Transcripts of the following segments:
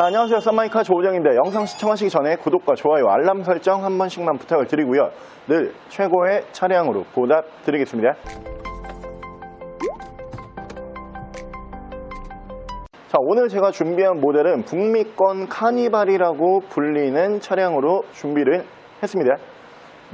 자, 안녕하세요. 썬마이카 조우정입니다. 영상 시청하시기 전에 구독과 좋아요, 알람 설정 한 번씩만 부탁을 드리고요. 늘 최고의 차량으로 보답드리겠습니다. 자, 오늘 제가 준비한 모델은 북미권 카니발이라고 불리는 차량으로 준비를 했습니다.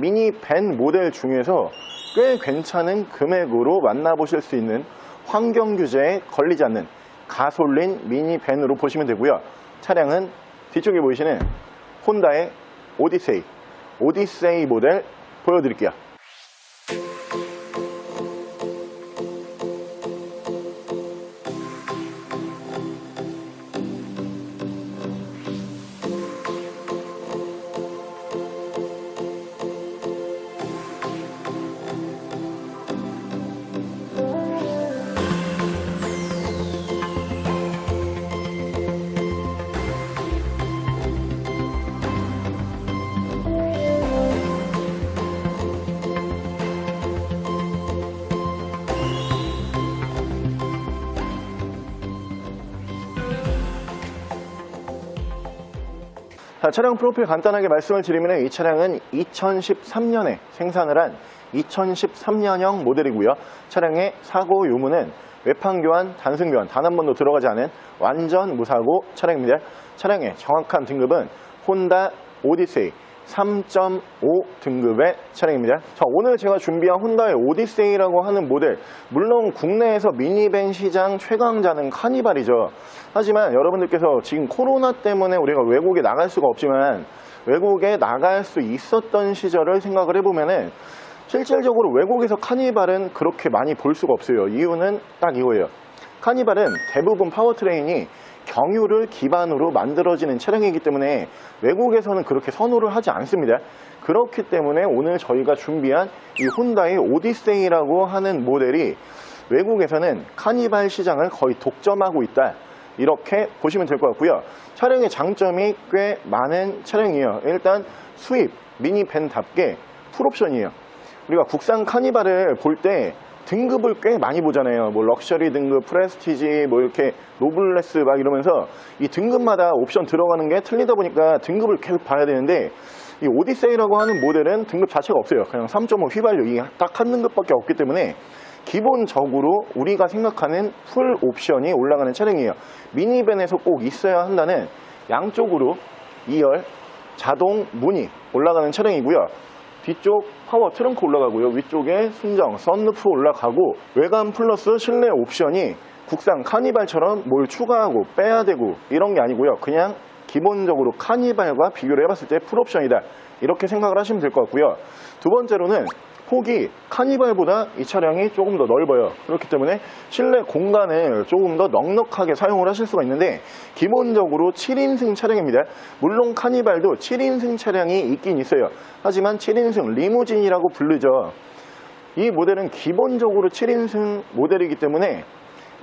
미니밴 모델 중에서 꽤 괜찮은 금액으로 만나보실 수 있는 환경규제에 걸리지 않는 가솔린 미니밴으로 보시면 되고요. 차량은 뒤쪽에 보이시는 혼다의 오디세이 모델 보여드릴게요. 자, 차량 프로필 간단하게 말씀을 드리면 이 차량은 2013년에 생산을 한 2013년형 모델이고요. 차량의 사고 유무는 외판 교환, 단순 교환 단 한 번도 들어가지 않은 완전 무사고 차량입니다. 차량의 정확한 등급은 혼다 오디세이 3.5 등급의 차량입니다. 자, 오늘 제가 준비한 혼다의 오디세이라고 하는 모델, 물론 국내에서 미니밴 시장 최강자는 카니발이죠. 하지만 여러분들께서 지금 코로나 때문에 우리가 외국에 나갈 수가 없지만 외국에 나갈 수 있었던 시절을 생각을 해보면은 실질적으로 외국에서 카니발은 그렇게 많이 볼 수가 없어요. 이유는 딱 이거예요. 카니발은 대부분 파워트레인이 경유를 기반으로 만들어지는 차량이기 때문에 외국에서는 그렇게 선호를 하지 않습니다. 그렇기 때문에 오늘 저희가 준비한 이 혼다의 오디세이라고 하는 모델이 외국에서는 카니발 시장을 거의 독점하고 있다, 이렇게 보시면 될 것 같고요. 차량의 장점이 꽤 많은 차량이에요. 일단 수입 미니밴답게 풀옵션이에요. 우리가 국산 카니발을 볼 때 등급을 꽤 많이 보잖아요. 뭐 럭셔리 등급, 프레스티지, 뭐 이렇게 노블레스 막 이러면서 이 등급마다 옵션 들어가는 게 틀리다 보니까 등급을 계속 봐야 되는데, 이 오디세이라고 하는 모델은 등급 자체가 없어요. 그냥 3.5 휘발유 이 딱 한 등급밖에 없기 때문에 기본적으로 우리가 생각하는 풀 옵션이 올라가는 차량이에요. 미니밴에서 꼭 있어야 한다는 양쪽으로 2열 자동 문이 올라가는 차량이고요. 뒤쪽 파워 트렁크 올라가고요. 위쪽에 순정 썬루프 올라가고, 외관 플러스 실내 옵션이 국산 카니발처럼 뭘 추가하고 빼야 되고 이런 게 아니고요. 그냥 기본적으로 카니발과 비교를 해봤을 때 풀옵션이다, 이렇게 생각을 하시면 될 것 같고요. 두 번째로는 폭이 카니발보다 이 차량이 조금 더 넓어요. 그렇기 때문에 실내 공간을 조금 더 넉넉하게 사용을 하실 수가 있는데, 기본적으로 7인승 차량입니다. 물론 카니발도 7인승 차량이 있긴 있어요. 하지만 7인승 리무진이라고 부르죠. 이 모델은 기본적으로 7인승 모델이기 때문에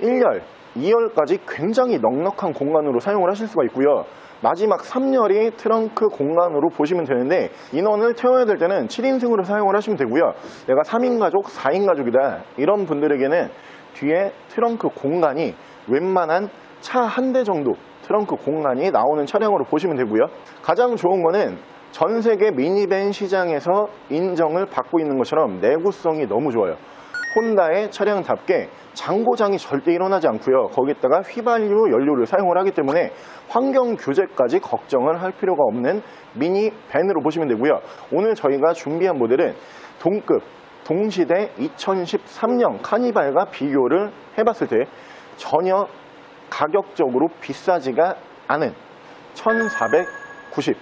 1열, 2열까지 굉장히 넉넉한 공간으로 사용을 하실 수가 있고요. 마지막 3열이 트렁크 공간으로 보시면 되는데, 인원을 태워야 될 때는 7인승으로 사용을 하시면 되고요. 내가 3인 가족, 4인 가족이다, 이런 분들에게는 뒤에 트렁크 공간이 웬만한 차 한 대 정도 트렁크 공간이 나오는 차량으로 보시면 되고요. 가장 좋은 거는 전 세계 미니밴 시장에서 인정을 받고 있는 것처럼 내구성이 너무 좋아요. 혼다의 차량답게 장고장이 절대 일어나지 않고요. 거기다가 휘발유 연료를 사용을 하기 때문에 환경 규제까지 걱정을 할 필요가 없는 미니밴으로 보시면 되고요. 오늘 저희가 준비한 모델은 동급, 동시대 2013년 카니발과 비교를 해봤을 때 전혀 가격적으로 비싸지가 않은 1490,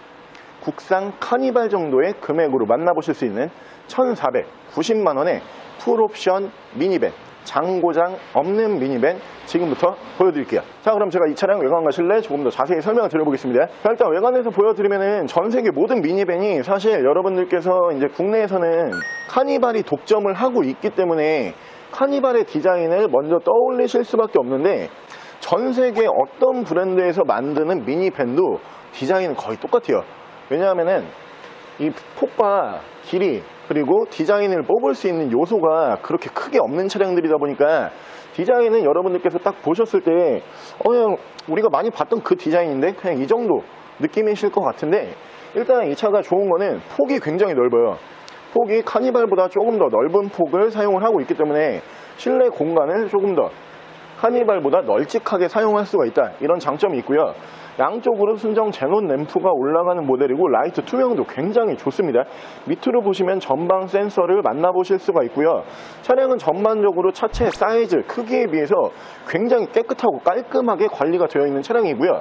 국산 카니발 정도의 금액으로 만나보실 수 있는 1490만 원의 풀옵션 미니밴, 장고장 없는 미니밴 지금부터 보여드릴게요. 자, 그럼 제가 이 차량 외관과 실내 조금 더 자세히 설명을 드려보겠습니다. 자, 일단 외관에서 보여드리면은 전 세계 모든 미니밴이 사실 여러분들께서 이제 국내에서는 카니발이 독점을 하고 있기 때문에 카니발의 디자인을 먼저 떠올리실 수밖에 없는데, 전 세계 어떤 브랜드에서 만드는 미니밴도 디자인은 거의 똑같아요. 왜냐하면은 이 폭과 길이 그리고 디자인을 뽑을 수 있는 요소가 그렇게 크게 없는 차량들이다 보니까 디자인은 여러분들께서 딱 보셨을 때 그냥 우리가 많이 봤던 그 디자인인데 그냥 이 정도 느낌이실 것 같은데, 일단 이 차가 좋은 거는 폭이 굉장히 넓어요. 폭이 카니발보다 조금 더 넓은 폭을 사용을 하고 있기 때문에 실내 공간을 조금 더 카니발보다 널찍하게 사용할 수가 있다, 이런 장점이 있고요. 양쪽으로 순정 제논 램프가 올라가는 모델이고 라이트 투명도 굉장히 좋습니다. 밑으로 보시면 전방 센서를 만나보실 수가 있고요. 차량은 전반적으로 차체 사이즈, 크기에 비해서 굉장히 깨끗하고 깔끔하게 관리가 되어 있는 차량이고요.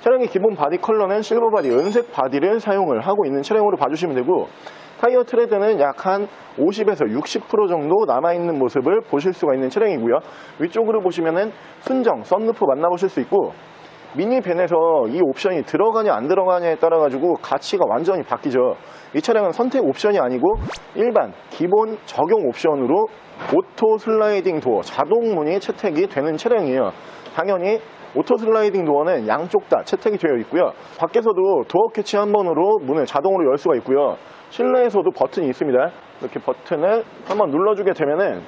차량의 기본 바디 컬러는 실버 바디, 은색 바디를 사용을 하고 있는 차량으로 봐주시면 되고, 타이어 트레드는 약 한 50에서 60% 정도 남아있는 모습을 보실 수가 있는 차량이고요. 위쪽으로 보시면은 순정 썬루프 만나보실 수 있고, 미니밴에서 이 옵션이 들어가냐 안 들어가냐에 따라 가지고 가치가 완전히 바뀌죠. 이 차량은 선택 옵션이 아니고 일반 기본 적용 옵션으로 오토 슬라이딩 도어, 자동 문이 채택이 되는 차량이에요. 당연히 오토 슬라이딩 도어는 양쪽 다 채택이 되어 있고요. 밖에서도 도어 캐치 한 번으로 문을 자동으로 열 수가 있고요. 실내에서도 버튼이 있습니다. 이렇게 버튼을 한번 눌러주게 되면은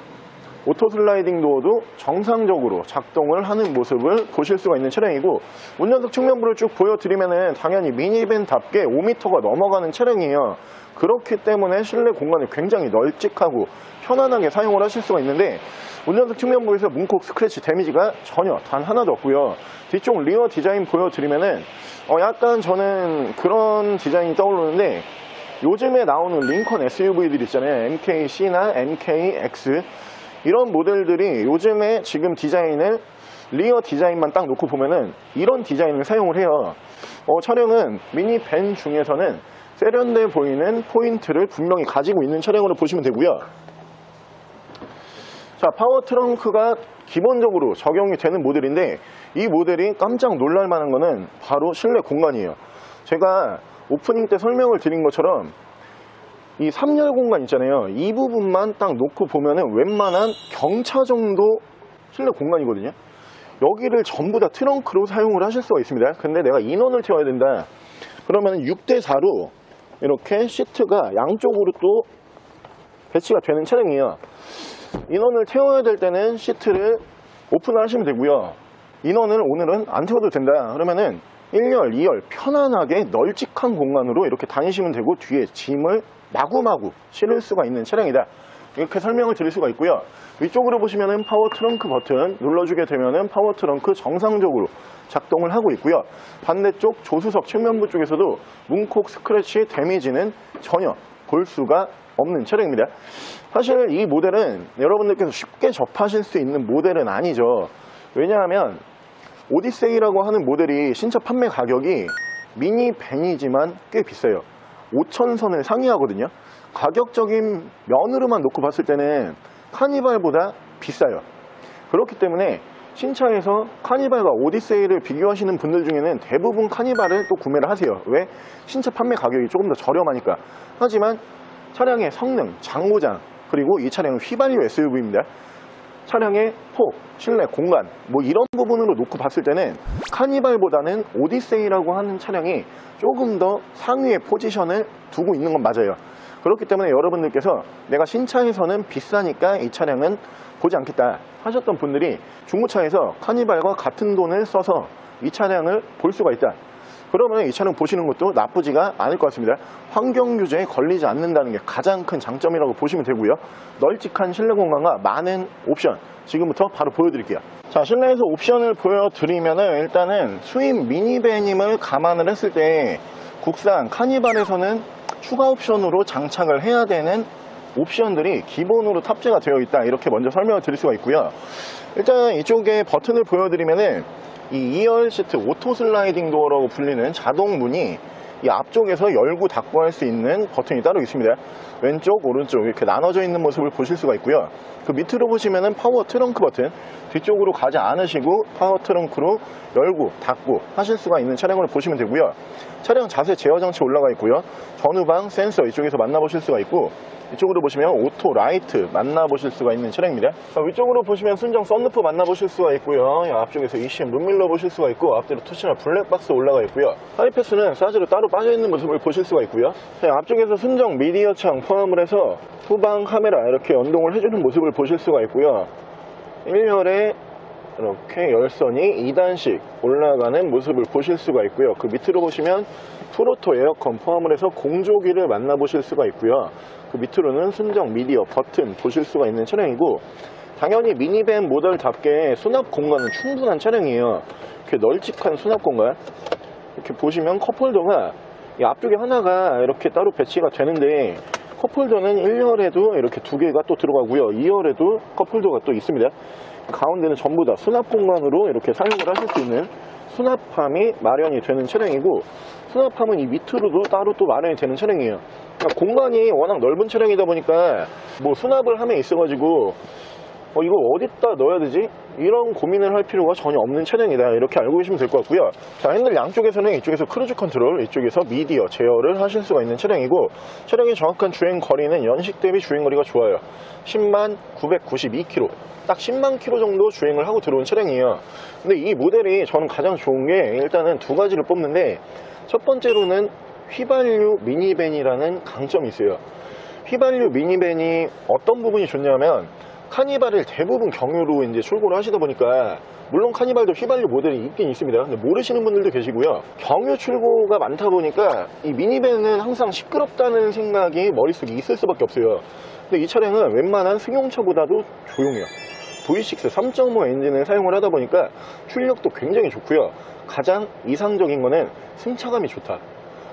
오토 슬라이딩 도어도 정상적으로 작동을 하는 모습을 보실 수가 있는 차량이고, 운전석 측면부를 쭉 보여드리면은 당연히 미니밴답게 5m가 넘어가는 차량이에요. 그렇기 때문에 실내 공간을 굉장히 널찍하고 편안하게 사용을 하실 수가 있는데, 운전석 측면부에서 문콕 스크래치 데미지가 전혀 단 하나도 없고요. 뒤쪽 리어 디자인 보여드리면은 약간 저는 그런 디자인이 떠오르는데, 요즘에 나오는 링컨 SUV들 있잖아요. MKC나 MKX, 이런 모델들이 요즘에 지금 디자인을 리어 디자인만 딱 놓고 보면은 이런 디자인을 사용을 해요. 차량은 미니밴 중에서는 세련돼 보이는 포인트를 분명히 가지고 있는 차량으로 보시면 되고요. 자, 파워 트렁크가 기본적으로 적용이 되는 모델인데, 이 모델이 깜짝 놀랄 만한 거는 바로 실내 공간이에요. 제가 오프닝 때 설명을 드린 것처럼 이 3열 공간 있잖아요. 이 부분만 딱 놓고 보면은 웬만한 경차 정도 실내 공간이거든요. 여기를 전부 다 트렁크로 사용을 하실 수가 있습니다. 근데 내가 인원을 태워야 된다 그러면 6대4로 이렇게 시트가 양쪽으로 또 배치가 되는 차량이에요. 인원을 태워야 될 때는 시트를 오픈을 하시면 되고요. 인원을 오늘은 안 태워도 된다 그러면은 1열, 2열 편안하게 널찍한 공간으로 이렇게 다니시면 되고, 뒤에 짐을 마구마구 실을 수가 있는 차량이다, 이렇게 설명을 드릴 수가 있고요. 위쪽으로 보시면은 파워 트렁크 버튼 눌러주게 되면은 파워 트렁크 정상적으로 작동을 하고 있고요. 반대쪽 조수석 측면부 쪽에서도 문콕 스크래치 데미지는 전혀 볼 수가 없는 차량입니다. 사실 이 모델은 여러분들께서 쉽게 접하실 수 있는 모델은 아니죠. 왜냐하면 오디세이라고 하는 모델이 신차 판매 가격이 미니밴이지만 꽤 비싸요. 5,000선을 상회하거든요. 가격적인 면으로만 놓고 봤을 때는 카니발보다 비싸요. 그렇기 때문에 신차에서 카니발과 오디세이를 비교하시는 분들 중에는 대부분 카니발을 또 구매를 하세요. 왜? 신차 판매 가격이 조금 더 저렴하니까. 하지만 차량의 성능, 장고장, 그리고 이 차량은 휘발유 SUV입니다. 차량의 폭, 실내 공간 뭐 이런 부분으로 놓고 봤을 때는 카니발보다는 오디세이라고 하는 차량이 조금 더 상위의 포지션을 두고 있는 건 맞아요. 그렇기 때문에 여러분들께서 내가 신차에서는 비싸니까 이 차량은 보지 않겠다 하셨던 분들이 중고차에서 카니발과 같은 돈을 써서 이 차량을 볼 수가 있다, 그러면 이 차량 보시는 것도 나쁘지가 않을 것 같습니다. 환경 규제에 걸리지 않는다는 게 가장 큰 장점이라고 보시면 되고요. 널찍한 실내 공간과 많은 옵션 지금부터 바로 보여드릴게요. 자, 실내에서 옵션을 보여드리면은 일단은 수입 미니밴임을 감안을 했을 때 국산 카니발에서는 추가 옵션으로 장착을 해야 되는 옵션들이 기본으로 탑재가 되어 있다, 이렇게 먼저 설명을 드릴 수가 있고요. 일단 이쪽에 버튼을 보여드리면은 이 2열 시트 오토 슬라이딩 도어라고 불리는 자동 문이 이 앞쪽에서 열고 닫고 할 수 있는 버튼이 따로 있습니다. 왼쪽, 오른쪽 이렇게 나눠져 있는 모습을 보실 수가 있고요. 그 밑으로 보시면은 파워 트렁크 버튼, 뒤쪽으로 가지 않으시고 파워 트렁크로 열고 닫고 하실 수가 있는 차량으로 보시면 되고요. 차량 자세 제어 장치 올라가 있고요. 전후방 센서 이쪽에서 만나보실 수가 있고, 이쪽으로 보시면 오토 라이트 만나보실 수가 있는 차량입니다. 위쪽으로 보시면 순정 썬루프 만나보실 수가 있고요. 앞쪽에서 ECM 룸밀러 보실 수가 있고, 앞뒤로 터치나 블랙박스 올라가 있고요. 하이패스는 사지로 따로 빠져있는 모습을 보실 수가 있고요. 앞쪽에서 순정 미디어 창 포함을 해서 후방 카메라 이렇게 연동을 해주는 모습을 보실 수가 있고요. 1열에 이렇게 열선이 2단씩 올라가는 모습을 보실 수가 있고요. 그 밑으로 보시면 프로토 에어컨 포함을 해서 공조기를 만나보실 수가 있고요. 그 밑으로는 순정 미디어 버튼 보실 수가 있는 차량이고, 당연히 미니밴 모델답게 수납 공간은 충분한 차량이에요. 이렇게 널찍한 수납 공간, 이렇게 보시면 컵홀더가 이 앞쪽에 하나가 이렇게 따로 배치가 되는데, 컵홀더는 1열에도 이렇게 2개가 또 들어가고요, 2열에도 컵홀더가 또 있습니다. 가운데는 전부 다 수납 공간으로 이렇게 사용을 하실 수 있는 수납함이 마련이 되는 차량이고, 수납함은 이 밑으로도 따로 또 마련이 되는 차량이에요. 그러니까 공간이 워낙 넓은 차량이다 보니까 뭐 수납을 함에 있어가지고 이거 어디다 넣어야 되지? 이런 고민을 할 필요가 전혀 없는 차량이다, 이렇게 알고 계시면 될 것 같고요. 자, 핸들 양쪽에서는 이쪽에서 크루즈 컨트롤, 이쪽에서 미디어 제어를 하실 수가 있는 차량이고, 차량의 정확한 주행 거리는 연식 대비 주행 거리가 좋아요. 10만 992km, 딱 10만 km 정도 주행을 하고 들어온 차량이에요. 근데 이 모델이 저는 가장 좋은 게, 일단은 두 가지를 뽑는데, 첫 번째로는 휘발유 미니밴이라는 강점이 있어요. 휘발유 미니밴이 어떤 부분이 좋냐면, 카니발을 대부분 경유로 이제 출고를 하시다 보니까, 물론 카니발도 휘발유 모델이 있긴 있습니다. 근데 모르시는 분들도 계시고요. 경유 출고가 많다 보니까 이 미니밴은 항상 시끄럽다는 생각이 머릿속에 있을 수밖에 없어요. 근데 이 차량은 웬만한 승용차보다도 조용해요. V6 3.5 엔진을 사용을 하다 보니까 출력도 굉장히 좋고요. 가장 이상적인 거는 승차감이 좋다.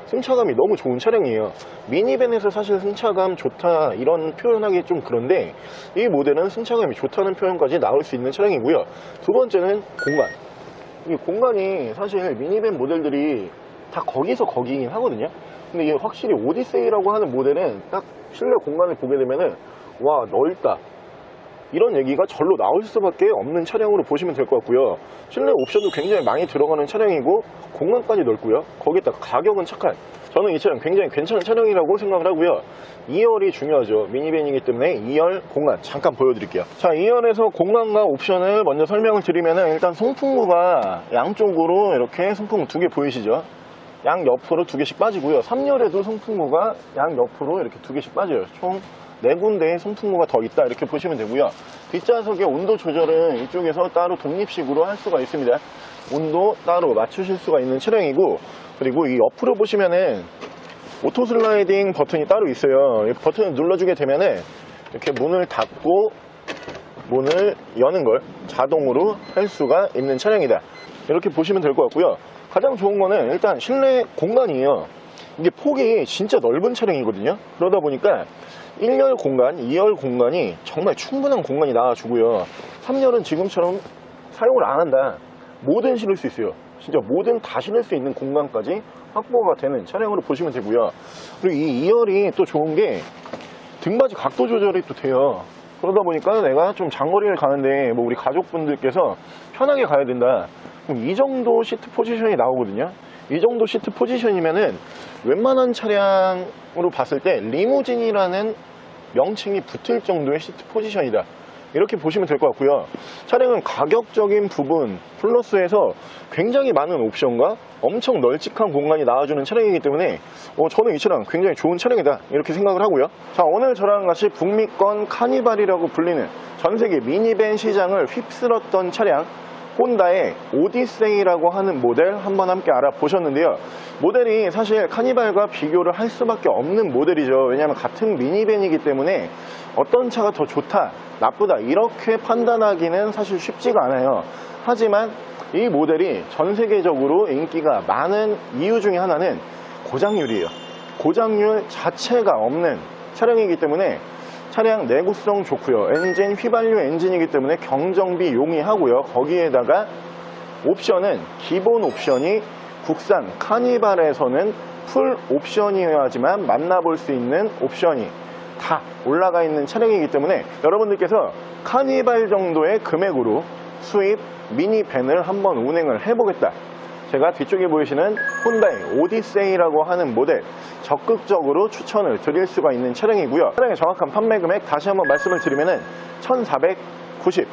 승차감이 너무 좋은 차량이에요. 미니밴에서 사실 승차감 좋다 이런 표현하기 좀 그런데, 이 모델은 승차감이 좋다는 표현까지 나올 수 있는 차량이고요. 두 번째는 공간. 이 공간이 사실 미니밴 모델들이 다 거기서 거기긴 하거든요. 근데 이게 확실히 오디세이라고 하는 모델은 딱 실내 공간을 보게 되면은 와, 넓다, 이런 얘기가 절로 나올 수밖에 없는 차량으로 보시면 될 것 같고요. 실내 옵션도 굉장히 많이 들어가는 차량이고, 공간까지 넓고요. 거기다가 가격은 착한, 저는 이 차량 굉장히 괜찮은 차량이라고 생각을 하고요. 2열이 중요하죠. 미니밴이기 때문에 2열 공간 잠깐 보여드릴게요. 자, 2열에서 공간과 옵션을 먼저 설명을 드리면은, 일단 송풍구가 양쪽으로 이렇게 송풍구 2개 보이시죠? 양 옆으로 2개씩 빠지고요. 3열에도 송풍구가 양 옆으로 이렇게 2개씩 빠져요. 총 4군데의 송풍구가 더 있다, 이렇게 보시면 되고요. 뒷좌석의 온도 조절은 이쪽에서 따로 독립식으로 할 수가 있습니다. 온도 따로 맞추실 수가 있는 차량이고, 그리고 이 옆으로 보시면은 오토 슬라이딩 버튼이 따로 있어요. 이 버튼을 눌러주게 되면은 이렇게 문을 닫고 문을 여는 걸 자동으로 할 수가 있는 차량이다, 이렇게 보시면 될 것 같고요. 가장 좋은 거는 일단 실내 공간이에요. 이게 폭이 진짜 넓은 차량이거든요. 그러다 보니까 1열 공간, 2열 공간이 정말 충분한 공간이 나와주고요. 3열은 지금처럼 사용을 안 한다, 뭐든 실을 수 있어요. 진짜 뭐든 다 실을 수 있는 공간까지 확보가 되는 차량으로 보시면 되고요. 그리고 이 2열이 또 좋은 게 등받이 각도 조절이 또 돼요. 그러다 보니까 내가 좀 장거리를 가는데 뭐 우리 가족분들께서 편하게 가야 된다, 그럼 이 정도 시트 포지션이 나오거든요. 이 정도 시트 포지션이면은 웬만한 차량으로 봤을 때 리무진이라는 명칭이 붙을 정도의 시트 포지션이다, 이렇게 보시면 될 것 같고요. 차량은 가격적인 부분 플러스해서 굉장히 많은 옵션과 엄청 널찍한 공간이 나와주는 차량이기 때문에 저는 이 차량 굉장히 좋은 차량이다, 이렇게 생각을 하고요. 자, 오늘 저랑 같이 북미권 카니발이라고 불리는 전세계 미니밴 시장을 휩쓸었던 차량, 혼다의 오디세이라고 하는 모델 한번 함께 알아보셨는데요. 모델이 사실 카니발과 비교를 할 수밖에 없는 모델이죠. 왜냐하면 같은 미니밴이기 때문에 어떤 차가 더 좋다, 나쁘다 이렇게 판단하기는 사실 쉽지가 않아요. 하지만 이 모델이 전 세계적으로 인기가 많은 이유 중에 하나는 고장률이에요. 고장률 자체가 없는 차량이기 때문에 차량 내구성 좋고요. 엔진 휘발유 엔진이기 때문에 경정비 용이하고요. 거기에다가 옵션은 기본 옵션이 국산 카니발에서는 풀 옵션이어야지만 만나볼 수 있는 옵션이 다 올라가 있는 차량이기 때문에 여러분들께서 카니발 정도의 금액으로 수입 미니밴을 한번 운행을 해보겠다, 제가 뒤쪽에 보이시는 혼다의 오디세이라고 하는 모델 적극적으로 추천을 드릴 수가 있는 차량이고요. 차량의 정확한 판매 금액 다시 한번 말씀을 드리면은 1490,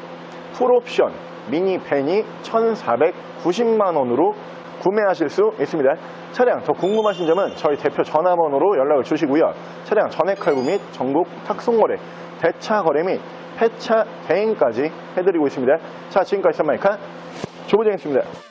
풀옵션 미니밴이 1490만원으로 구매하실 수 있습니다. 차량 더 궁금하신 점은 저희 대표 전화번호로 연락을 주시고요. 차량 전액 할부 및 전국 탁송거래, 대차 거래 및 폐차 대행까지 해드리고 있습니다. 자, 지금까지 썬마이카 조보정이었습니다.